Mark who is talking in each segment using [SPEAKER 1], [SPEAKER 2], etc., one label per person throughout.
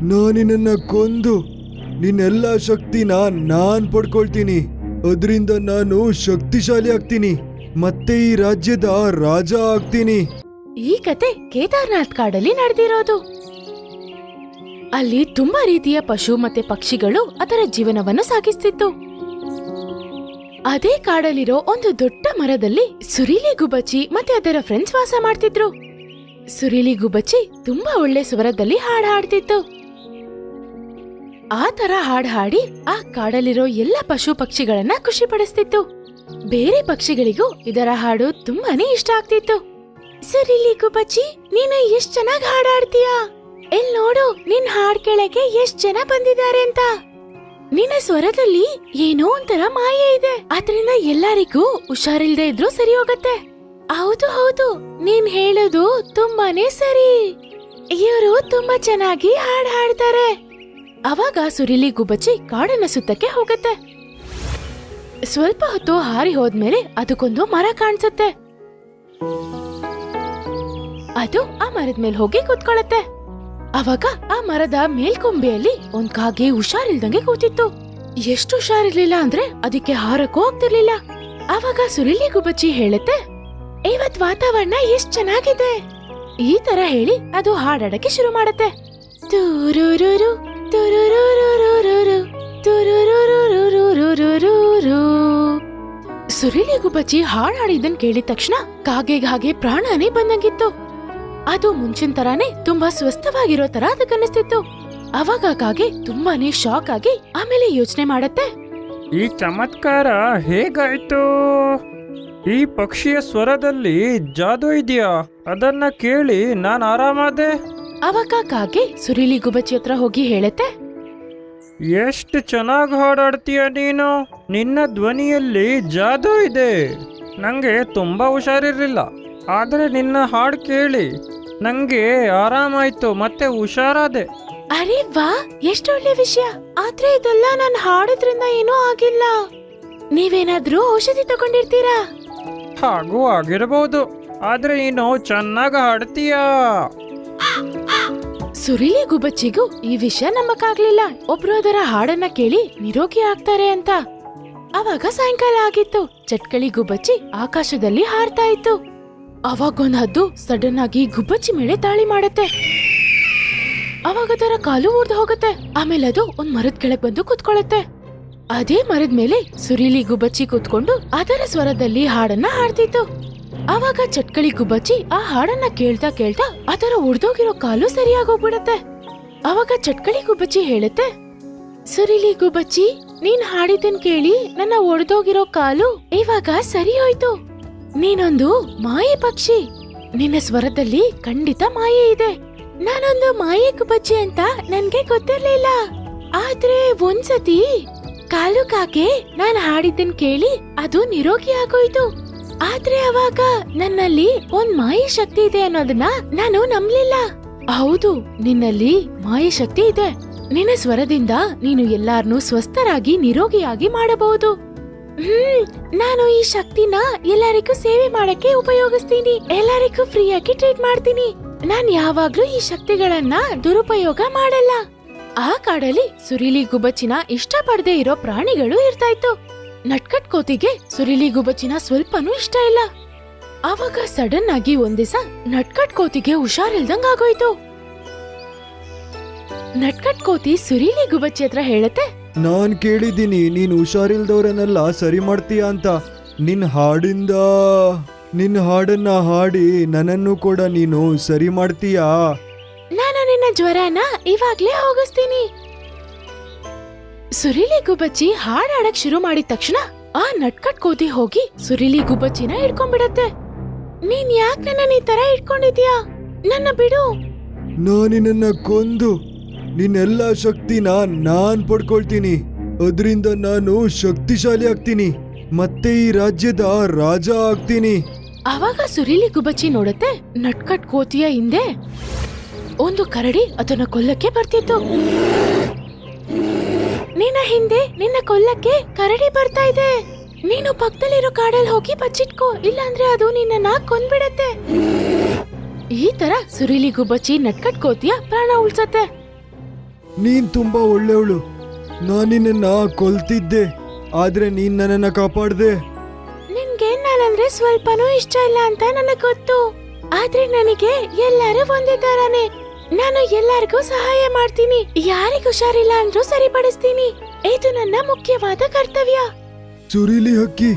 [SPEAKER 1] ನಾನಿನ್ನ ಕೊಂದು ನಿನ್ನೆಲ್ಲ ಶಕ್ತಿನ ನಾನ್ ಪಡ್ಕೊಳ್ತೀನಿ. ಅದರಿಂದ ನಾನು ಶಕ್ತಿಶಾಲಿ ಆಗ್ತೀನಿ, ಮತ್ತೆ ಈ ರಾಜ್ಯದ ರಾಜ ಆಗ್ತೀನಿ.
[SPEAKER 2] ಈ ಕತೆ ಕೇದಾರ್ನಾಥ್ ಕಾಡಲ್ಲಿ ನಡೆದಿರೋದು. ಅಲ್ಲಿ ತುಂಬಾ ರೀತಿಯ ಪಶು ಮತ್ತೆ ಪಕ್ಷಿಗಳು ಅದರ ಜೀವನವನ್ನು ಸಾಗಿಸ್ತಿತ್ತು. ಅದೇ ಕಾಡಲ್ಲಿರೋ ಒಂದು ದೊಡ್ಡ ಮರದಲ್ಲಿ ಸುರೀಲಿ ಗುಬ್ಬಚ್ಚಿ ಮತ್ತೆ ಅದರ ಫ್ರೆಂಡ್ಸ್ ವಾಸ ಮಾಡ್ತಿದ್ರು. ಸುರೀಲಿ ಗುಬ್ಬಚ್ಚಿ ತುಂಬಾ ಒಳ್ಳೆ ಸ್ವರದಲ್ಲಿ ಹಾಡ್ ಹಾಡ್ತಿತ್ತು. ಆ ತರ ಹಾಡ್ ಹಾಡಿ ಆ ಕಾಡಲ್ಲಿರೋ ಎಲ್ಲ ಪಶು ಪಕ್ಷಿಗಳನ್ನ ಖುಷಿ ಪಡಿಸ್ತಿತ್ತು. ಬೇರೆ ಪಕ್ಷಿಗಳಿಗೂ ಇದರ ಹಾಡು ತುಂಬಾನೇ ಇಷ್ಟ ಆಗ್ತಿತ್ತು. ಸುರೀಲಿ ಗುಬ್ಬಚ್ಚಿ, ನೀನು ಎಷ್ಟ್ ಚೆನ್ನಾಗ್ ಹಾಡಾಡ್ತೀಯಾ, ಎಲ್ ನೋಡು ನಿನ್ ಹಾಡ್ ಕೇಳಕ್ಕೆ ಎಷ್ಟ್ ಜನ ಬಂದಿದ್ದಾರೆ ಅಂತ. ನಿನ್ನ ಸ್ವರದಲ್ಲಿ ಏನೋ ಒಂಥರ ಮಾಯೆ ಇದೆ, ಅದ್ರಿಂದ ಎಲ್ಲರಿಗೂ ಹುಷಾರಿಲ್ದೆ ಇದ್ರು ಸರಿ ಹೋಗತ್ತೆ. ಹೌದು ಹೌದು, ನೀನ್ ಹೇಳೋದು ತುಂಬಾನೇ ಸರಿ, ಇವರು ತುಂಬಾ ಚೆನ್ನಾಗಿ ಹಾಡ್ ಹಾಡ್ತಾರೆ. ಅವಾಗ ಸುರೀಲಿ ಗುಬ್ಬಚ್ಚಿ ಕಾಡನ್ನ ಸುತ್ತಕ್ಕೆ ಹೋಗತ್ತೆ. ಸ್ವಲ್ಪ ಹೊತ್ತು ಹಾರಿ ಹೋದ್ಮೇಲೆ ಅದಕ್ಕೊಂದು ಮರ ಕಾಣಿಸುತ್ತೆ. ಅದು ಆ ಮರದ ಮೇಲೆ ಹೋಗಿ ಕೂತ್ಕೊಳ್ಳತ್ತೆ. ಅವಾಗ ಆ ಮರದ ಮೇಲ್ಕೊಂಬೆಯಲ್ಲಿ ಒಂದ್ ಕಾಗೆ ಹುಷಾರಿಲ್ದಂಗೆ ಕೂತಿತ್ತು. ಎಷ್ಟು ಹುಷಾರಿರ್ಲಿಲ್ಲ ಅಂದ್ರೆ ಅದಕ್ಕೆ ಹಾರಕ್ಕೂ ಹೋಗ್ತಿರ್ಲಿಲ್ಲ. ಅವಾಗ ಸುರೀಲಿ ಗುಬ್ಬಚ್ಚಿ ಹೇಳುತ್ತೆ, ಇವತ್ ವಾತಾವರಣ ಎಷ್ಟ್ ಚೆನ್ನಾಗಿದೆ. ಈ ತರ ಹೇಳಿ ಅದು ಹಾಡಾಡಕ್ಕೆ ಶುರು ಮಾಡತ್ತೆ. ತುರುರುರು ತುರುರುರುರುರು ತುರುರುರುರುರುರು. ಸುರೀಲಿ ಗುಬ್ಬಚ್ಚಿ ಹಾಡಾಡಿದ್ದನ್ ಕೇಳಿದ ತಕ್ಷಣ ಕಾಗೆಗೆ ಹಾಗೆ ಪ್ರಾಣನೇ ಬಂದಂಗಿತ್ತು. ಅದು ಮುಂಚಿನ ತರಾನೇ ತುಂಬಾ ಸ್ವಸ್ಥವಾಗಿರೋ ತರ ಅದಕ್ಕನ್ನಿಸ್ತಿತ್ತು. ಅವಾಗ ಕಾಗೆ ತುಂಬಾನೇ ಶಾಕ್ ಆಗಿ ಆಮೇಲೆ ಯೋಚನೆ ಮಾಡತ್ತೆ,
[SPEAKER 3] ಈ ಚಮತ್ಕಾರ ಹೇಗಾಯ್ತು? ಈ ಪಕ್ಷಿಯ ಸ್ವರದಲ್ಲಿ ಜಾದೂ ಇದೆಯಾ? ಅದನ್ನ ಕೇಳಿ ನಾನು ಆರಾಮಾದೆ.
[SPEAKER 2] ಅವಾಗ ಕಾಗೆ ಸುರೀಲಿ ಗುಬ್ಬಚ್ಚಿ ಹತ್ರ ಹೋಗಿ ಹೇಳತ್ತೆ,
[SPEAKER 3] ಎಷ್ಟು ಚೆನ್ನಾಗಿ ಹಾಡಾಡ್ತೀಯ ನೀನು, ನಿನ್ನ ಧ್ವನಿಯಲ್ಲಿ ಜಾದೂ ಇದೆ. ನಂಗೆ ತುಂಬಾ ಹುಷಾರಿರ್ಲಿಲ್ಲ, ಆದರೆ ನಿನ್ನ ಹಾಡು ಕೇಳಿ ನಂಗೆ ಆರಾಮಾಯ್ತು ಮತ್ತೆ ಹುಷಾರಾದೆ.
[SPEAKER 2] ಅರೆ ವಾ, ಎಷ್ಟೊಳ್ಳೆ ವಿಷಯ. ಆದ್ರೆ ಇದೆಲ್ಲ ನಾನು ಹಾಡೋದ್ರಿಂದ ಏನೂ ಆಗಿಲ್ಲ. ನೀವೇನಾದ್ರೂ ಔಷಧಿ ತಗೊಂಡಿರ್ತೀರಾ?
[SPEAKER 3] ಹಾಗೂ ಆಗಿರಬಹುದು, ಆದ್ರೆ ನೀನು ಚೆನ್ನಾಗಿ ಹಾಡ್ತೀಯಾ.
[SPEAKER 2] ಸುರೀಲಿ ಗುಬ್ಬಚ್ಚಿಗೂ ಈ ವಿಷಯ ನಂಬಕ್ಕಾಗ್ಲಿಲ್ಲ, ಒಬ್ರು ಅದರ ಹಾಡನ್ನ ಕೇಳಿ ನಿರೋಗಿ ಆಗ್ತಾರೆ ಅಂತ. ಅವಾಗ ಸಾಯಂಕಾಲ ಆಗಿತ್ತು. ಚಟ್ಕಳಿ ಗುಬ್ಬಚ್ಚಿ ಆಕಾಶದಲ್ಲಿ ಹಾರ್ತಾ ಇತ್ತು. ಅವಾಗೊಂದ್ ಹದ್ದು ಸಡನ್ ಆಗಿ ಗುಬ್ಬಚ್ಚಿ ಮೇಲೆ ದಾಳಿ ಮಾಡತ್ತೆ. ಅವಾಗ ಅದರ ಕಾಲು ಊರ್ದು ಹೋಗುತ್ತೆ. ಆಮೇಲೆ ಅದು ಒಂದ್ ಮರದ ಕೆಳಗ್ ಬಂದು ಕುತ್ಕೊಳ್ಳುತ್ತೆ. ಅದೇ ಮರದ ಮೇಲೆ ಸುರೀಲಿ ಗುಬ್ಬಚ್ಚಿ ಕೂತ್ಕೊಂಡು ಅದರ ಸ್ವರದಲ್ಲಿ ಹಾಡನ್ನ ಹಾಡ್ತಿತ್ತು. ಅವಾಗ ಚಟ್ಕಳಿ ಗುಬ್ಬಚ್ಚಿ ಆ ಹಾಡನ್ನ ಕೇಳ್ತಾ ಕೇಳ್ತಾ ಅದರ ಒಡ್ದೋಗಿರೋ ಕಾಲು ಸರಿಯಾಗೋಗ್ಬಿಡತ್ತೆ. ಅವಾಗ ಚಟ್ಕಳಿ ಗುಬ್ಬಚ್ಚಿ ಹೇಳುತ್ತೆ, ಸುರೀಲಿ ಗುಬ್ಬಚ್ಚಿ, ನೀನ್ ಹಾಡಿದ್ದನ್ ಕೇಳಿ ನನ್ನ ಒಡ್ದೋಗಿರೋ ಕಾಲು ಇವಾಗ ಸರಿ ಹೋಯ್ತು. ನೀನೊಂದು ಮಾಯೆ ಪಕ್ಷಿ, ನಿನ್ನ ಸ್ವರದಲ್ಲಿ ಖಂಡಿತ ಮಾಯೆ ಇದೆ. ನಾನೊಂದು ಮಾಯೆ ಗುಬ್ಬಚ್ಚಿ ಅಂತ ನನ್ಗೆ ಗೊತ್ತಿರ್ಲಿಲ್ಲ. ಆದ್ರೆ ಒಂದ್ಸತಿ ಕಾಲು ಕಾಗೆ ನಾನ್ ಹಾಡಿದ್ದನ್ ಕೇಳಿ ಅದು ನಿರೋಗಿ ಆಗೋಯ್ತು. ಆದ್ರೆ ಅವಾಗ ನನ್ನಲ್ಲಿ ಒಂದ್ ಮಾಯೆ ಶಕ್ತಿ ಇದೆ ಅನ್ನೋದನ್ನ ನಾನು ನಂಬ್ಲಿಲ್ಲ. ಹೌದು, ನಿನ್ನಲ್ಲಿ ಮಾಯೆ ಶಕ್ತಿ ಇದೆ. ನಿನ್ನ ಸ್ವರದಿಂದ ನೀನು ಎಲ್ಲಾರ್ನೂ ಸ್ವಸ್ಥರಾಗಿ ನಿರೋಗಿಯಾಗಿ ಮಾಡಬಹುದು. ನಾನು ಈ ಶಕ್ತಿನ ಎಲ್ಲರಿಗೂ ಸೇವೆ ಮಾಡಕ್ಕೆ ಉಪಯೋಗಿಸ್ತೀನಿ. ಎಲ್ಲರಿಗೂ ಫ್ರೀಯಾಗಿ ಟ್ರೀಟ್ ಮಾಡ್ತೀನಿ. ನಾನ್ ಯಾವಾಗ್ಲೂ ಈ ಶಕ್ತಿಗಳನ್ನ ದುರುಪಯೋಗ ಮಾಡಲ್ಲ. ಆ ಕಾಡಲ್ಲಿ ಸುರೀಲಿ ಗುಬ್ಬಚ್ಚಿನ ಇಷ್ಟ ಪಡದೆ ಇರೋ ಪ್ರಾಣಿಗಳು ಇರ್ತಾ ಇತ್ತು. ನಟ್ಕಟ್ ಕೋತಿಗೆ ಸುರೀಲಿ ಗುಬ್ಬಚ್ಚಿನ ಸ್ವಲ್ಪನೂ ಇಷ್ಟ ಇಲ್ಲ. ಆವಾಗ ಸಡನ್ ಆಗಿ ಒಂದಿವಸ ನಟ್ಕಟ್ ಕೋತಿಗೆ ಹುಷಾರಿಲ್ದಂಗ್ ಆಗೋಯ್ತು. ನಟ್ಕಟ್ ಕೋತಿ ಸುರೀಲಿ ಗುಬ್ಬಚ್ಚಿ ಹತ್ರ ಹೇಳತ್ತೆ,
[SPEAKER 1] ನಾನ್ ಕೇಳಿದ್ದೀನಿ ನೀನ್ ಹುಷಾರಿಲ್ದವ್ರನ್ನೆಲ್ಲ ಸರಿ ಮಾಡ್ತೀಯ ಅಂತ. ನಿನ್ ಹಾಡನ್ನ ಹಾಡಿ ನನ್ನನ್ನು ಕೂಡ ನೀನು ಸರಿ ಮಾಡ್ತೀಯಾ?
[SPEAKER 2] ನಾನು ನಿನ್ನ ಜ್ವರನ ಇವಾಗ್ಲೇ ಹೋಗಿಸ್ತೀನಿ. ಸುರೀಲಿ ಗುಬ್ಬಚ್ಚಿ ಹಾಡಾಡಕ್ ಶುರು ಮಾಡಿದ ತಕ್ಷಣ ಆ ನಟ್ಕಟ್ ಕೋತಿ ಹೋಗಿ ಸುರೀಲಿ ಗುಬ್ಬಚ್ಚಿನ ಹಿಡ್ಕೊಂಡ್ಬಿಡತ್ತೆ. ನೀನ್ ಯಾಕೆ ನನ್ನ ಈ ತರ ಇಟ್ಕೊಂಡಿದ್ಯಾ? ನನ್ನ ಬಿಡು.
[SPEAKER 1] ನಾನಿನ್ನ ಕೊಂದು ನಿನ್ನೆಲ್ಲ ಶಕ್ತಿನ ನಾನ್ ಪಡ್ಕೊಳ್ತೀನಿ. ಅದರಿಂದ ನಾನು ಶಕ್ತಿಶಾಲಿ ಆಗ್ತೀನಿ, ಮತ್ತೆ ಈ ರಾಜ್ಯದ ರಾಜ ಆಗ್ತೀನಿ.
[SPEAKER 2] ಅವಾಗ ಸುರೀಲಿ ಗುಬ್ಬಚ್ಚಿ ನೋಡತ್ತೆ, ನಟ್ಕಟ್ ಕೋತಿಯ ಹಿಂದೆ ಒಂದು ಕರಡಿ ಅದನ್ನ ಕೊಲ್ಲಕ್ಕೆ ಬರ್ತಿತ್ತು. ನಿನ್ನ ಹಿಂದೆ ನಿನ್ನ ಕೊಲ್ಲಕ್ಕೆ ಕರಡಿ ಬರ್ತಾ ಇದೆ. ನೀನು ಪಕ್ಕದಲ್ಲಿರೋ ಕಾಡಲ್ಲಿ ಹೋಗಿ ಬಚ್ಚಿಟ್ಕೋ, ಇಲ್ಲಾಂದ್ರೆ ಅದು ನಿನ್ನ ಕೊಂದ್ಬಿಡತ್ತೆ. ಈ ತರ ಸುರೀಲಿ ಗುಬ್ಬಚ್ಚಿ ನಟ್ಕಟ್ ಕೋತಿಯ ಪ್ರಾಣ ಉಳ್ಸತ್ತೆ.
[SPEAKER 1] ನೀನ್ ತುಂಬಾ ಒಳ್ಳೆಯವಳು. ನಾನಿನ್ನ ಕೊಲ್ತಿದ್ದೆ, ಆದ್ರೆ ನೀನ್ ನನ್ನನ್ನ ಕಾಪಾಡ್ದೆ.
[SPEAKER 2] ನಿನ್ಗೆ ನಾನಂದ್ರೆ ಸ್ವಲ್ಪನೂ ಇಷ್ಟ ಇಲ್ಲ ಅಂತ ನನಗ್ ಗೊತ್ತು. ಆದ್ರೆ ನನಗೆ ಎಲ್ಲರೂ ಒಂದೇ ತರಾನೇ. ನಾನು ಎಲ್ಲರಿಗೂ ಸಹಾಯ ಮಾಡ್ತೀನಿ. ಯಾರಿಗೂ ಹುಷಾರಿಲ್ಲ ಅಂದ್ರೂ ಸರಿಪಡಿಸ್ತೀನಿ. ಇದು ನನ್ನ ಮುಖ್ಯವಾದ ಕರ್ತವ್ಯ.
[SPEAKER 1] ಸುರೀಲಿ ಹಕ್ಕಿ,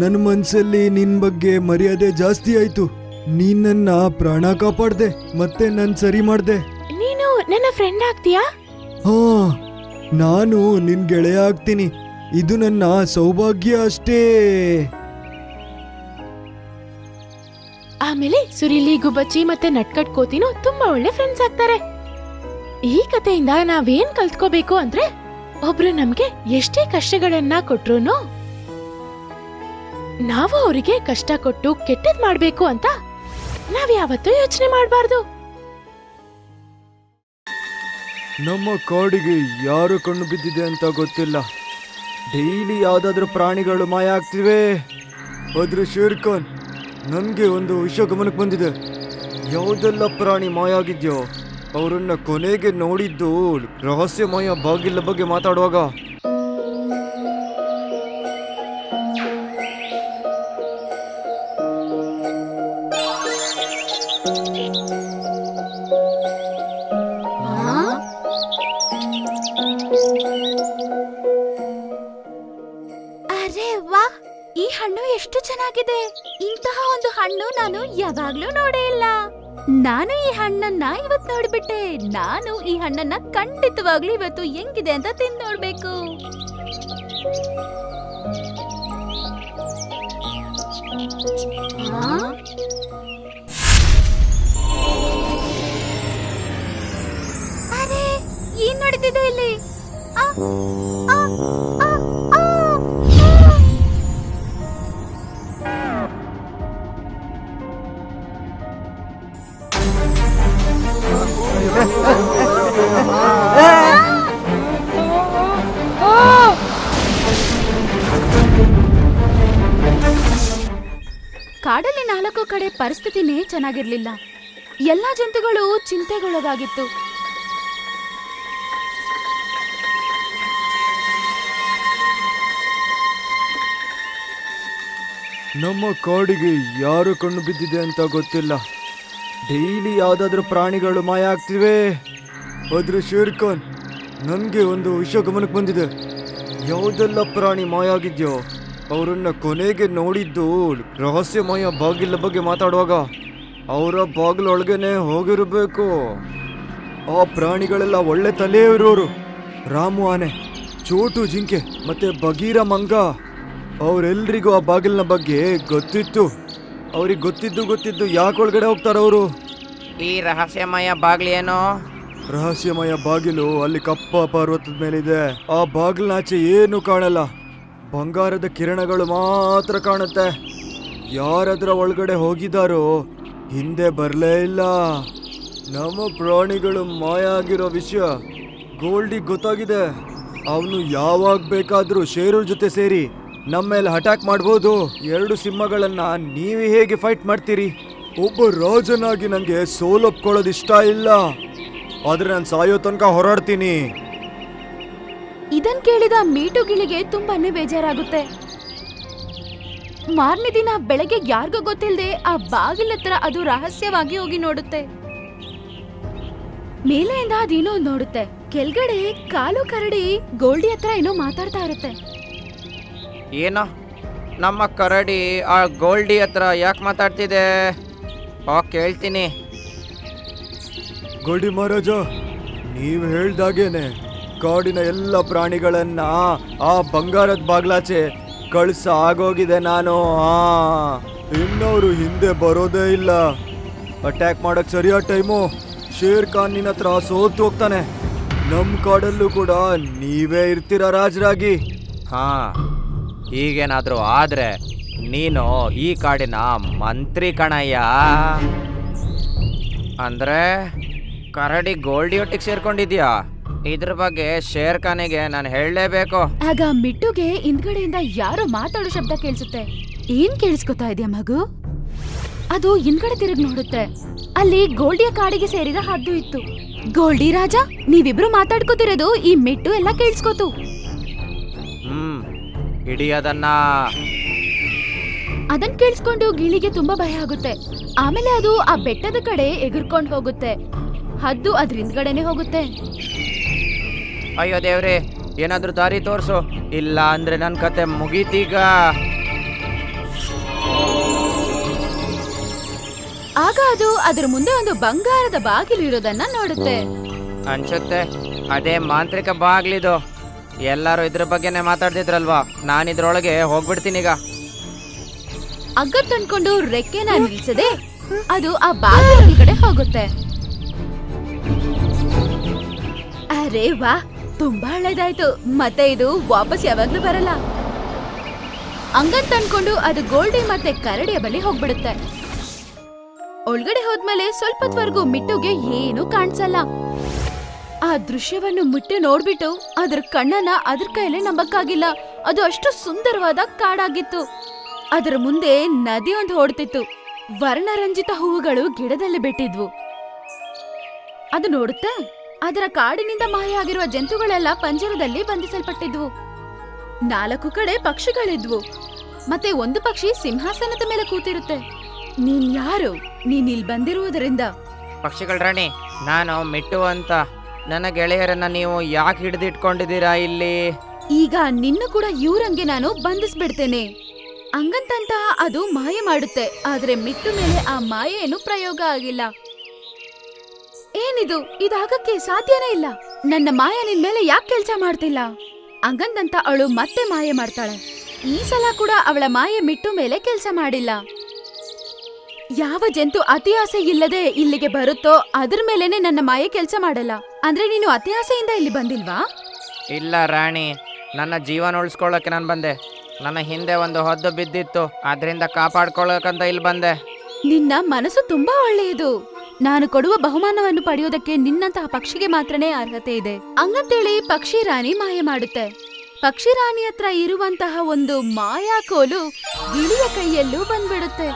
[SPEAKER 1] ನನ್ನ ಮನ್ಸಲ್ಲಿ ನಿನ್ ಬಗ್ಗೆ ಮರ್ಯಾದೆ ಜಾಸ್ತಿ ಆಯ್ತು. ನೀನ್ ನನ್ನ ಪ್ರಾಣ ಕಾಪಾಡ್ದೆ, ಮತ್ತೆ ನನ್ ಸರಿ ಮಾಡ್ದೆ.
[SPEAKER 2] ನೀನು ನನ್ನ ಫ್ರೆಂಡ್ ಆಗ್ತೀಯಾ?
[SPEAKER 1] ಹಾ, ನಾನು ನಿನ್ ಗೆಳೆಯ ಆಗ್ತೀನಿ. ಇದು ನನ್ನ ಸೌಭಾಗ್ಯ ಅಷ್ಟೇ.
[SPEAKER 2] ಆಮೇಲೆ ಸುರಿಲಿ, ಗುಬ್ಬಚ್ಚಿ ಮತ್ತೆ ನಟ್ಕಟ್ ಕೋತಿನೂ ತುಂಬಾ ಒಳ್ಳೆ ಫ್ರೆಂಡ್ಸ್ ಆಗ್ತಾರೆ. ಈ ಕಥೆಯಿಂದ ನಾವೇನ್ ಕಲ್ತ್ಕೋಬೇಕು ಅಂದ್ರೆ, ಒಬ್ರು ನಮ್ಗೆ ಎಷ್ಟೇ ಕಷ್ಟಗಳನ್ನ ಕೊಟ್ರೂನು ನಾವು ಅವರಿಗೆ ಕಷ್ಟ ಕೊಟ್ಟು ಕೆಟ್ಟದ್ ಮಾಡ್ಬೇಕು ಅಂತ ನಾವ್ ಯಾವತ್ತೂ ಯೋಚನೆ ಮಾಡ್ಬಾರ್ದು.
[SPEAKER 1] ನಮ್ಮ ಕಾಡಿಗೆ ಯಾರು ಕಣ್ಣು ಬಿದ್ದಿದೆ ಅಂತ ಗೊತ್ತಿಲ್ಲ. ಡೈಲಿ ಯಾವ್ದಾದ್ರು ಪ್ರಾಣಿಗಳು ಮಾಯ ಆಗ್ತಿವೆ. ಆದ್ರೆ ಶೇರ್ ಖಾನ್, ನನ್ಗೆ ಒಂದು ವಿಷಯ ಗಮನಕ್ಕೆ ಬಂದಿದೆ. ಯಾವುದೆಲ್ಲ ಪ್ರಾಣಿ ಮಾಯ ಆಗಿದ್ಯೋ ಅವರನ್ನ ಕೊನೆಗೆ ನೋಡಿದ್ದು ರಹಸ್ಯಮಯ ಬಾಗಿಲ ಬಗ್ಗೆ ಮಾತಾಡುವಾಗ.
[SPEAKER 4] ಅರೆ ವಾ, ಈ ಹಣ್ಣು ಎಷ್ಟು ಚೆನ್ನಾಗಿದೆ. ಇಂತಹ ಒಂದು ಹಣ್ಣು ನಾನು ಯಾವಾಗ್ಲೂ ನೋಡೇ ಇಲ್ಲ. ನಾನು ಈ ಹಣ್ಣನ್ನ ಇವತ್ ನೋಡ್ಬಿಟ್ಟೆ. ನಾನು ಈ ಹಣ್ಣನ್ನ ಖಂಡಿತವಾಗ್ಲೂ ಇವತ್ತು ಹೆಂಗಿದೆ ಅಂತ ತಿಂದು ನೋಡ್ಬೇಕು. ಅರೆ, ಏನ್ ನಡೀತಿದೆ ಇಲ್ಲಿ? ಆ, ಆ, ಆ, ಆ, ಆ. ಕಾಡಲ್ಲಿ 4 ಕಡೆ ಪರಿಸ್ಥಿತಿನೇ ಚೆನ್ನಾಗಿರ್ಲಿಲ್ಲ. ಎಲ್ಲಾ ಜಂತುಗಳು ಚಿಂತೆಗೊಳಗಾಗಿತ್ತು.
[SPEAKER 1] ನಮ್ಮ ಕಾಡಿಗೆ ಯಾರು ಕಣ್ಣು ಬಿದ್ದಿದೆ ಅಂತ ಗೊತ್ತಿಲ್ಲ. ಡೈಲಿ ಯಾವ್ದಾದ್ರು ಪ್ರಾಣಿಗಳು ಮಾಯ ಆಗ್ತಿವೆ. ಆದ್ರೆ ಶೇರ್ ಖಾನ್, ನನ್ಗೆ ಒಂದು ವಿಷಯ ಗಮನಕ್ಕೆ ಬಂದಿದೆ. ಯಾವುದೆಲ್ಲ ಪ್ರಾಣಿ ಮಾಯ ಆಗಿದ್ಯೋ ಅವರನ್ನ ಕೊನೆಗೆ ನೋಡಿದ್ದು ರಹಸ್ಯಮಯ ಬಾಗಿಲ ಬಗ್ಗೆ ಮಾತಾಡುವಾಗ. ಅವರ ಬಾಗಿಲೊಳಗೇನೆ ಹೋಗಿರಬೇಕು. ಆ ಪ್ರಾಣಿಗಳೆಲ್ಲ ಒಳ್ಳೆ ತಲೆ ಇರೋರು. ರಾಮು ಆನೆ, ಚೋಟು ಜಿಂಕೆ ಮತ್ತೆ ಬಗೀರ ಮಂಗ, ಅವರೆಲ್ರಿಗೂ ಆ ಬಾಗಿಲಿನ ಬಗ್ಗೆ ಗೊತ್ತಿತ್ತು. ಅವ್ರಿಗೆ ಗೊತ್ತಿದ್ದು ಯಾಕೆ ಒಳಗಡೆ ಹೋಗ್ತಾರವರು?
[SPEAKER 5] ಈ ರಹಸ್ಯಮಯ ಬಾಗ್ಲಿ ಏನೋ?
[SPEAKER 1] ರಹಸ್ಯಮಯ ಬಾಗಿಲು ಅಲ್ಲಿ ಕಪ್ಪ ಪರ್ವತದ ಮೇಲಿದೆ. ಆ ಬಾಗಿಲಿನಾಚೆ ಏನು ಕಾಣಲ್ಲ, ಬಂಗಾರದ ಕಿರಣಗಳು ಮಾತ್ರ ಕಾಣುತ್ತೆ. ಯಾರದ್ರ ಒಳಗಡೆ ಹೋಗಿದಾರೋ ಹಿಂದೆ ಬರಲೇ ಇಲ್ಲ. ನಮ್ಮ ಪ್ರಾಣಿಗಳು ಮಾಯ ಆಗಿರೋ ವಿಷಯ ಗೋಲ್ಡಿ ಗೊತ್ತಾಗಿದೆ. ಅವನು ಯಾವಾಗ ಬೇಕಾದ್ರೂ ಶೇರು ಜೊತೆ ಸೇರಿ ನಮ್ಮ ಮೇಲೆ ಅಟ್ಯಾಕ್ ಮಾಡ್ಬೋದು. 2 ಸಿಂಹಗಳನ್ನ ನೀವು ಹೇಗೆ ಫೈಟ್ ಮಾಡ್ತೀರಿ? ಒಬ್ಬ ರಾಜನಾಗಿ ನನಗೆ ಸೋಲೊಪ್ಕೊಳ್ಳೋದು ಇಷ್ಟ ಇಲ್ಲ. ಆದ್ರೆ ನಾನು ಸಾಯೋ ತನಕ ಹೋರಾಡ್ತೀನಿ.
[SPEAKER 4] ಇದನ್ ಕೇಳಿದ ಮೀಟು ಗಿಳಿಗೆ ತುಂಬಾನೇ ಬೇಜಾರಾಗುತ್ತೆ. ಮಾರನೇ ದಿನ ಬೆಳಗ್ಗೆ ಯಾರಿಗೂ ಗೊತ್ತಿಲ್ಲದೆ ಆ ಬಾಗಿಲ ಹತ್ರ ಅದು ರಹಸ್ಯವಾಗಿ ಹೋಗಿ ನೋಡುತ್ತೆ. ಮೇಲೆಯಿಂದ ಅದೇನೋ ನೋಡುತ್ತೆ. ಕೆಳಗಡೆ ಕಾಲು ಕರಡಿ ಗೋಲ್ಡಿ ಹತ್ರ ಏನೋ ಮಾತಾಡ್ತಾ ಇರುತ್ತೆ.
[SPEAKER 5] ಏನೋ ನಮ್ಮ ಕರಡಿ ಆ ಗೋಲ್ಡಿ ಹತ್ರ ಯಾಕೆ ಮಾತಾಡ್ತಿದೆ? ಕೇಳ್ತೀನಿ.
[SPEAKER 1] ಗೋಲ್ಡಿ ಮಹಾರಾಜ, ನೀವು ಹೇಳ್ದಾಗೇನೆ ಕಾಡಿನ ಎಲ್ಲ ಪ್ರಾಣಿಗಳನ್ನ ಆ ಬಂಗಾರದ ಬಾಗ್ಲಾಚೆ ಕಳ್ಸ ಆಗೋಗಿದೆ ನಾನು. ಇನ್ನವರು ಹಿಂದೆ ಬರೋದೇ ಇಲ್ಲ. ಅಟ್ಯಾಕ್ ಮಾಡಕ್ ಸರಿಯಾದ ಟೈಮು. ಶೇರ್ ಖಾನ್ ನಿನ್ನ ಹತ್ರ ಸೋತು ಹೋಗ್ತಾನೆ. ನಮ್ಮ ಕಾಡಲ್ಲೂ ಕೂಡ ನೀವೇ ಇರ್ತೀರ ರಾಜರಾಗಿ.
[SPEAKER 5] ಈಗೇನಾದ್ರೂ ಆದ್ರೆ ನೀನು ಈ ಕಾಡಿನ ಮಂತ್ರಿ ಕಣಯ್ಯ. ಅಂದ್ರೆ ಕರಡಿ ಗೋಲ್ಡಿ ಒಟ್ಟಿಗೆ ಸೇರ್ಕೊಂಡಿದ್ಯಾ? ಇದ್ರ ಬಗ್ಗೆ ಶೇರ್ ಖಾನಿಗೆ ನಾನು ಹೇಳಲೇಬೇಕು.
[SPEAKER 4] ಆಗ ಮಿಟ್ಟುಗೆ ಹಿಂದ್ಗಡೆಯಿಂದ ಯಾರೋ ಮಾತಾಡೋ ಶಬ್ದ ಕೇಳಿಸುತ್ತೆ. ಏನ್ ಕೇಳಿಸ್ಕೊತಾ ಇದೆಯಾ ಮಗು? ಅದು ಹಿಂದ್ಗಡೆ ತಿರುಗಿ ನೋಡುತ್ತೆ. ಅಲ್ಲಿ ಗೋಲ್ಡಿಯ ಕಾಡಿಗೆ ಸೇರಿದ ಹದ್ದು ಇತ್ತು. ಗೋಲ್ಡಿ ರಾಜ, ನೀವಿಬ್ರು ಮಾತಾಡ್ಕೋತಿರೋದು ಈ ಮಿಟ್ಟು ಎಲ್ಲ ಕೇಳಿಸ್ಕೋತು.
[SPEAKER 5] ಇಡೀ ಅದನ್ನ
[SPEAKER 4] ಕೇಳಿಸ್ಕೊಂಡು ಗಿಳಿಗೆ ತುಂಬಾ ಭಯ ಆಗುತ್ತೆ. ಆಮೇಲೆ ಅದು ಆ ಬೆಟ್ಟದ ಕಡೆ ಎಗರ್ಕೊಂಡು ಹೋಗುತ್ತೆ. ಹದ್ದು ಅದ್ರ ಹಿಂದ್ಗಡೆನೆ ಹೋಗುತ್ತೆ.
[SPEAKER 5] ಅಯ್ಯೋ ದೇವ್ರೆ, ಏನಾದ್ರೂ ದಾರಿ ತೋರ್ಸು, ಇಲ್ಲ ಅಂದ್ರೆ ನನ್ ಕತೆ ಮುಗೀತೀಗ.
[SPEAKER 4] ಆಗ ಅದು ಅದ್ರ ಮುಂದೆ ಒಂದು ಬಂಗಾರದ ಬಾಗಿಲು ಇರೋದನ್ನ ನೋಡುತ್ತೆ.
[SPEAKER 5] ಅನ್ಸುತ್ತೆ ಅದೇ ಮಾಂತ್ರಿಕ ಬಾಗ್ಲಿದು. ಎಲ್ಲರೂ ಇದ್ರ ಬಗ್ಗೆನೆ ಮಾತಾಡ್ತಿದ್ರಲ್ವಾ, ನಾನಿದ್ರೊಳಗೆ ಹೋಗ್ಬಿಡ್ತೀನೀಗ.
[SPEAKER 4] ಹಗ್ಗ ತಂದ್ಕೊಂಡು ರೆಕ್ಕೆನ ನಿಲ್ಸದೆ ಅದು ಆ ಬಾಗಿಲ ಕಡೆ ಹೋಗುತ್ತೆ. ಅರೆ ವಾ, ತುಂಬಾ ಒಳ್ಳೇದಾಯ್ತು. ಮತ್ತೆ ಇದು ವಾಪಸ್ ಯಾವಾಗ್ಲೂ ಬರಲ್ಲ. ಹಂಗಂತ ಅನ್ಕೊಂಡು ಅದು ಗೋಲ್ಡಿ ಮತ್ತೆ ಕರಡಿಯ ಬಳಿ ಹೋಗ್ಬಿಡುತ್ತೆ. ಒಳಗಡೆ ಹೋದ್ಮೇಲೆ ಸ್ವಲ್ಪತ್ವರೆಗೂ ಮಿಟ್ಟುಗೆ ಏನೂ ಕಾಣಿಸಲ್ಲ. ಆ ದೃಶ್ಯವನ್ನು ಮಿಟ್ಟು ನೋಡ್ಬಿಟ್ಟು ಅದ್ರ ಕಣ್ಣನ್ನ ಅದ್ರ ಕೈಲೇ ನಂಬಕ್ಕಾಗಿಲ್ಲ. ಅದು ಅಷ್ಟು ಸುಂದರವಾದ ಕಾಡಾಗಿತ್ತು. ಅದರ ಮುಂದೆ ನದಿ ಒಂದು ಓಡ್ತಿತ್ತು. ವರ್ಣರಂಜಿತ ಹೂವುಗಳು ಗಿಡದಲ್ಲಿ ಬಿಟ್ಟಿದ್ವು. ಅದು ನೋಡುತ್ತೆ, ಅದರ ಕಾಡಿನಿಂದ ಮಾಯ ಆಗಿರುವ ಜಂತುಗಳೆಲ್ಲ ಪಂಜರದಲ್ಲಿ ಬಂಧಿಸಲ್ಪಟ್ಟಿದ್ವು. 4 ಕಡೆ ಪಕ್ಷಿಗಳಿದ್ವು. ಮತ್ತೆ ಒಂದು ಪಕ್ಷಿ ಸಿಂಹಾಸನದ ಮೇಲೆ ಕೂತಿರುತ್ತೆ. ನೀನ್ ಯಾರು? ನೀನ್ ಇಲ್ಲಿ ಬಂದಿರುವುದರಿಂದ?
[SPEAKER 5] ಪಕ್ಷಿಗಳ ರಾಣಿ, ನಾನು ಮಿಟ್ಟು ಅಂತ. ನನ್ನ ಗೆಳೆಯರನ್ನ ನೀವು ಯಾಕೆ ಹಿಡಿದಿಟ್ಕೊಂಡಿದ್ದೀರಾ ಇಲ್ಲಿ?
[SPEAKER 4] ಈಗ ನಿನ್ನ ಕೂಡ ಇವ್ರಂಗೆ ನಾನು ಬಂಧಿಸ್ಬಿಡ್ತೇನೆ. ಹಂಗಂತ ಅದು ಮಾಯ ಮಾಡುತ್ತೆ. ಆದ್ರೆ ಮಿಟ್ಟು ಮೇಲೆ ಆ ಮಾಯೆ ಏನು ಪ್ರಯೋಗ ಆಗಿಲ್ಲ. ಏನಿದು? ಇದಾಗಕ್ಕೆ ಸಾಧ್ಯನೇ ಇಲ್ಲ. ನನ್ನ ಮಾಯ ನಿನ್ ಮೇಲೆ ಯಾಕೆ ಕೆಲ್ಸ ಮಾಡ್ತಿಲ್ಲ? ಹಂಗಂತ ಅವಳು ಮತ್ತೆ ಮಾಯ ಮಾಡ್ತಾಳೆ. ಈ ಸಲ ಕೂಡ ಅವಳ ಮಾಯೆ ಮಿಟ್ಟು ಮೇಲೆ ಕೆಲ್ಸ ಮಾಡಿಲ್ಲ. ಯಾವ ಜಂತು ಅತಿ ಆಸೆ ಇಲ್ಲದೆ ಇಲ್ಲಿಗೆ ಬರುತ್ತೋ ಅದ್ರ ಮೇಲೆನೆ ನನ್ನ ಮಾಯೆ ಕೆಲ್ಸ ಮಾಡಲ್ಲ. ಅಂದ್ರೆ ನೀನು ಅತಿ ಆಸೆಯಿಂದ ಇಲ್ಲಿ ಬಂದಿಲ್ವಾ?
[SPEAKER 5] ಇಲ್ಲ ರಾಣಿ, ನನ್ನ ಜೀವನ ಉಳಿಸ್ಕೊಳ್ಳೋಕೆ ನಾನು ಬಂದೆ. ನನ್ನ ಹಿಂದೆ ಒಂದು ಹದ್ದು ಬಿದ್ದಿತ್ತು, ಅದರಿಂದ ಕಾಪಾಡ್ಕೊಳ್ಳೋಕಂತ ಇಲ್ಲಿ ಬಂದೆ.
[SPEAKER 4] ನಿನ್ನ ಮನಸ್ಸು ತುಂಬಾ ಒಳ್ಳೆಯದು. ನಾನು ಕೊಡುವ ಬಹುಮಾನವನ್ನು ಪಡೆಯೋದಕ್ಕೆ ನಿನ್ನಂತಹ ಪಕ್ಷಿಗೆ ಮಾತ್ರನೇ ಅರ್ಹತೆ ಇದೆ. ಹಂಗಂತೇಳಿ ಪಕ್ಷಿ ರಾಣಿ ಮಾಯ ಮಾಡುತ್ತೆ. ಪಕ್ಷಿ ರಾಣಿ ಹತ್ರ ಇರುವಂತಹ ಒಂದು ಮಾಯಾ ಕೋಲು ಗಿಳಿಯ ಕೈಯಲ್ಲೂ ಬಂದ್ಬಿಡುತ್ತೆ.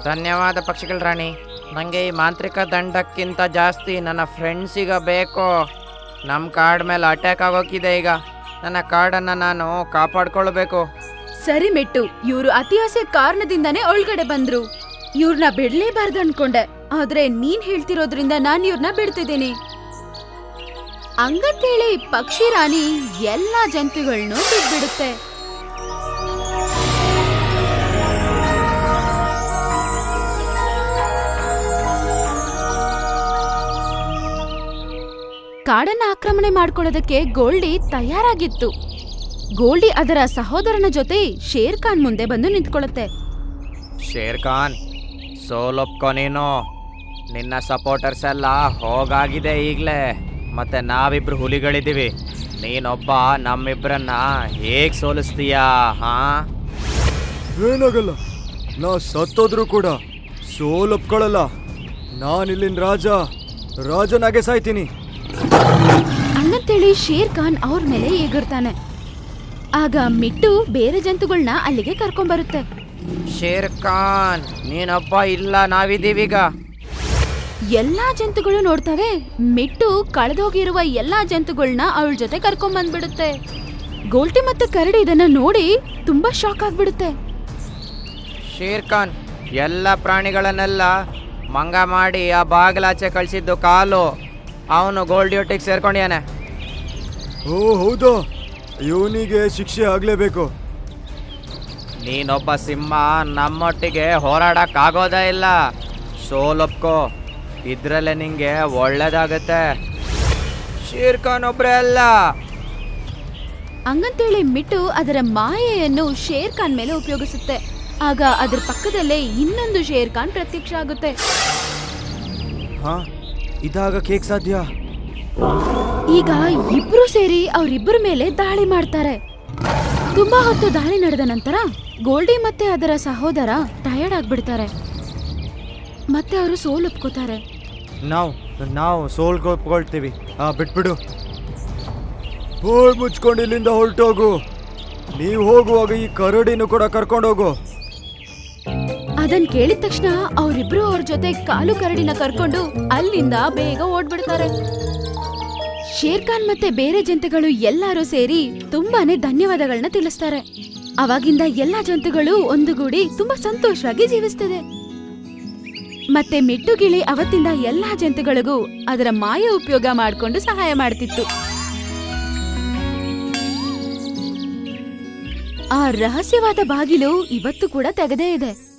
[SPEAKER 5] ಧನ್ಯವಾದ ಪಕ್ಷಿಗಳ ರಾಣಿ. ನನಗೆ ಈ ಮಾಂತ್ರಿಕ ದಂಡಕ್ಕಿಂತ ಜಾಸ್ತಿ ನನ್ನ ಫ್ರೆಂಡ್ಸಿಗ ಬೇಕು. ನಮ್ಮ ಕಾಡ್ ಮೇಲೆ ಅಟ್ಯಾಕ್ ಆಗೋಕಿದೆ. ಈಗ ನನ್ನ ಕಾಡನ್ನು ನಾನು ಕಾಪಾಡ್ಕೊಳ್ಬೇಕು.
[SPEAKER 4] ಸರಿ ಮಿಟ್ಟು, ಇವ್ರು ಅತಿ ಆಸೆ ಕಾರಣದಿಂದಾನೇ ಒಳಗಡೆ ಬಂದ್ರು. ಇವ್ರನ್ನ ಬಿಡ್ಲೇಬಾರ್ದು ಅನ್ಕೊಂಡೆ, ಆದ್ರೆ ನೀನ್ ಹೇಳ್ತಿರೋದ್ರಿಂದ ನಾನ್ ಇವ್ರನ್ನ ಬಿಡ್ತಿದ್ದೀನಿ. ಹಂಗಂತೇಳಿ ಪಕ್ಷಿ ರಾಣಿ ಎಲ್ಲಾ ಜಂತುಗಳನ್ನೂ ಬಿಟ್ಬಿಡುತ್ತೆ. ಕಾಡನ್ನ ಆಕ್ರಮಣೆ ಮಾಡ್ಕೊಳ್ಳೋದಕ್ಕೆ ಗೋಲ್ಡಿ ತಯಾರಾಗಿತ್ತು. ಗೋಲ್ಡಿ ಅದರ ಸಹೋದರನ ಜೊತೆ ಶೇರ್ ಖಾನ್ ಮುಂದೆ ಬಂದು ನಿಂತ್ಕೊಳ್ಳುತ್ತೆ.
[SPEAKER 5] ಶೇರ್ ಖಾನ್, ಸೋಲೊಪ್ಕೊ ನೀನು. ನಿನ್ನ ಸಪೋರ್ಟರ್ಸ್ ಎಲ್ಲ ಹೋಗಾಗಿದೆ ಈಗಲೇ. ಮತ್ತೆ ನಾವಿಬ್ರು ಹುಲಿಗಳಿದ್ದೀವಿ. ನೀನೊಬ್ಬ ನಮ್ಮಿಬ್ರನ್ನ ಹೇಗ್ ಸೋಲಿಸ್ತೀಯಾ? ಹಾ,
[SPEAKER 1] ಏನಾಗಲ್ಲ. ನಾ ಸತ್ತೋದ್ರು ಕೂಡ ಸೋಲೊಪ್ಕೊಳ್ಳಲ್ಲ. ನಾನಿಲ್ಲಿನ ರಾಜನಾಗೆ ಸಾಯ್ತೀನಿ.
[SPEAKER 4] ಹಂಗಂತೇಳಿ ಶೇರ್ ಖಾನ್ ಅವ್ರ ಮೇಲೆ ಎಗರ್ತಾನೆ. ಆಗ ಮಿಟ್ಟು ಬೇರೆ ಜಂತುಗಳನ್ನ ಅಲ್ಲಿಗೆ ಕರ್ಕೊಂಡ್ಬರುತ್ತೆ.
[SPEAKER 5] ಶೇರ್ ಖಾನ್, ನೀನೊಬ್ಬ ಇಲ್ಲ, ನಾವಿದ್ದೀವೀಗ.
[SPEAKER 4] ಎಲ್ಲಾ ಜಂತುಗಳು ನೋಡ್ತವೆ. ಮಿಟ್ಟು ಕಳೆದೋಗಿರುವ ಎಲ್ಲಾ ಜಂತುಗಳನ್ನ ಅವಳ ಜೊತೆ ಕರ್ಕೊಂಡ್ ಬಂದ್ಬಿಡುತ್ತೆ. ಗೋಲ್ಟಿ ಮತ್ತೆ ಕರಡಿ ಇದನ್ನ ನೋಡಿ ತುಂಬಾ ಶಾಕ್ ಆಗ್ಬಿಡುತ್ತೆ.
[SPEAKER 5] ಶೇರ್ ಖಾನ್, ಎಲ್ಲ ಪ್ರಾಣಿಗಳನ್ನೆಲ್ಲ ಮಂಗ ಮಾಡಿ ಆ ಬಾಗಿಲಾಚೆ ಕಳಿಸಿದ್ದು ಕಾಲು. ಅವನು ಗೋಲ್ಡಿಯೊಟ್ಟಿಗೆ ಸೇರ್ಕೊಂಡಿಯಾನೆ.
[SPEAKER 1] ಓ ಹೌದಾ? ಇವನಿಗೆ ಶಿಕ್ಷೆ ಆಗ್ಲೇಬೇಕು.
[SPEAKER 5] ನೀನೊಬ್ಬ ಸಿಂಹ ನಮ್ಮೊಟ್ಟಿಗೆ ಹೋರಾಡಕ್ಕಾಗೋದೇ ಇಲ್ಲ. ಸೋಲೊಪ್ಕೋ, ಇದ್ರಲ್ಲೇ ನಿಂಗೆ ಒಳ್ಳೇದಾಗತ್ತೆ. ಶೇರ್ ಖಾನ್ ಒಬ್ರೇ ಅಲ್ಲ.
[SPEAKER 4] ಹಂಗಂತೇಳಿ ಮಿಟ್ಟು ಅದರ ಮಾಯೆಯನ್ನು ಶೇರ್ ಖಾನ್ ಮೇಲೆ ಉಪಯೋಗಿಸುತ್ತೆ. ಆಗ ಅದ್ರ ಪಕ್ಕದಲ್ಲೇ ಇನ್ನೊಂದು ಶೇರ್ ಖಾನ್ ಪ್ರತ್ಯಕ್ಷ ಆಗುತ್ತೆ.
[SPEAKER 1] ಹಾ, ಇದಾಗಕ್ಕೆ ಹೇಗ್ ಸಾಧ್ಯ?
[SPEAKER 4] ಈಗ ಇಬ್ರು ಸೇರಿ ಅವರಿಬ್ಬರ ಮೇಲೆ ದಾಳಿ ಮಾಡ್ತಾರೆ. ತುಂಬಾ ಹೊತ್ತು ದಾಳಿ ನಡೆದ ನಂತರ ಗೋಲ್ಡಿ ಮತ್ತೆ ಅದರ ಸಹೋದರ ಟಯರ್ಡ್ ಆಗ್ಬಿಡ್ತಾರೆ. ಮತ್ತೆ ಅವರು ಸೋಲೊಪ್ಕೋತಾರೆ.
[SPEAKER 1] ನಾವು ಸೋಲ್ಕೊಳ್ತೀವಿ. ಬಿಟ್ಬಿಡು. ಹೋಗಿ ಮುಚ್ಕೊಂಡು ಇಲ್ಲಿಂದ ಹೊರಟೋಗು. ನೀವು ಹೋಗುವಾಗ ಈ ಕರಡಿನೂ ಕೂಡ ಕರ್ಕೊಂಡೋಗು.
[SPEAKER 4] ಅದನ್ ಕೇಳಿದ ತಕ್ಷಣ ಅವರಿಬ್ರು ಅವ್ರ ಜೊತೆ ಕಾಲು ಕರಡಿನ ಕರ್ಕೊಂಡು ಅಲ್ಲಿಂದ ಬೇಗ ಓಡ್ಬಿಡ್ತಾರೆ. ಶೇರ್ ಖಾನ್ ಮತ್ತೆ ಬೇರೆ ಜಂತುಗಳು ಎಲ್ಲರೂ ಸೇರಿ ತುಂಬಾನೇ ಧನ್ಯವಾದಗಳನ್ನ ತಿಳಿಸ್ತಾರೆ. ಅವಾಗಿಂದ ಎಲ್ಲಾ ಜಂತುಗಳು ಒಂದುಗೂಡಿ ತುಂಬಾ ಸಂತೋಷವಾಗಿ ಜೀವಿಸ್ತಿದೆ. ಮತ್ತೆ ಮಿಟ್ಟುಗಿಳಿ ಅವತ್ತಿಂದ ಎಲ್ಲಾ ಜಂತುಗಳಿಗೂ ಅದರ ಮಾಯ ಉಪಯೋಗ ಮಾಡ್ಕೊಂಡು ಸಹಾಯ ಮಾಡ್ತಿತ್ತು. ಆ ರಹಸ್ಯವಾದ ಬಾಗಿಲು ಇವತ್ತು ಕೂಡ ತೆಗೆದೇ ಇದೆ.